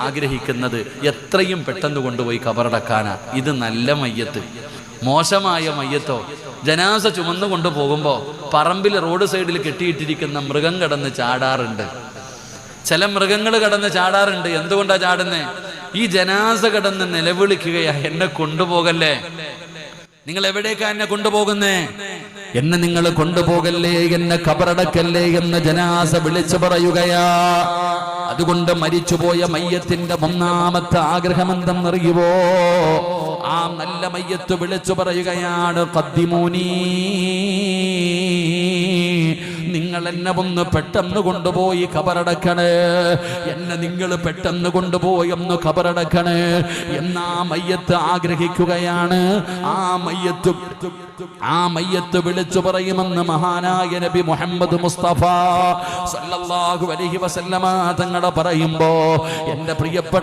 ആഗ്രഹിക്കുന്നത് എത്രയും പെട്ടെന്ന് കൊണ്ടുപോയി കബറടക്കാനാ. ഇത് നല്ല മയ്യത്ത്. മോശമായ മയ്യത്തോ ജനാസ ചുമന്നു കൊണ്ടുപോകുമ്പോൾ പറമ്പിൽ റോഡ് സൈഡിൽ കെട്ടിയിട്ടിരിക്കുന്ന മൃഗം കടന്ന് ചാടാറുണ്ട്. ചില മൃഗങ്ങൾ കടന്ന് ചാടാറുണ്ട്. എന്തുകൊണ്ടാ ചാടുന്നേ? ഈ ജനാസ കടന്ന് നിലവിളിക്കുകയാ, എന്നെ കൊണ്ടുപോകല്ലേ, നിങ്ങൾ എവിടേക്കാ എന്നെ കൊണ്ടുപോകുന്നേ, എന്നെ നിങ്ങൾ കൊണ്ടുപോകല്ലേ, എന്നെ ഖബറടക്കല്ലേ എന്ന് ജനാസ വിളിച്ചു പറയുകയാ. അതുകൊണ്ട് മരിച്ചുപോയ മയ്യത്തിന്റെ ഒന്നാമത്തെ ആഗ്രഹം എന്തെന്നറിയുവോ? ആ നല്ല മയ്യത്ത് വിളിച്ചു പറയുകയാണ്, ഖദ്ദിമൂനി, നിങ്ങൾ എന്നെ ഒന്ന് പെട്ടെന്ന് കൊണ്ടുപോയി ഖബറടക്കണേ, എന്നെ നിങ്ങൾ പെട്ടെന്ന് കൊണ്ടുപോയി ഒന്ന് ഖബറടക്കണേ എന്നാ മയ്യത്ത് ആഗ്രഹിക്കുകയാണ്. ആ മയ്യത്ത് വിളിച്ചു പറയുമെന്ന് മഹാനായ നബി മുഹമ്മദ് മുസ്തഫ സല്ലല്ലാഹു അലൈഹി വസല്ലമ തങ്ങൾ പറയുമ്പോ, എന്റെ പ്രിയപ്പെട്ട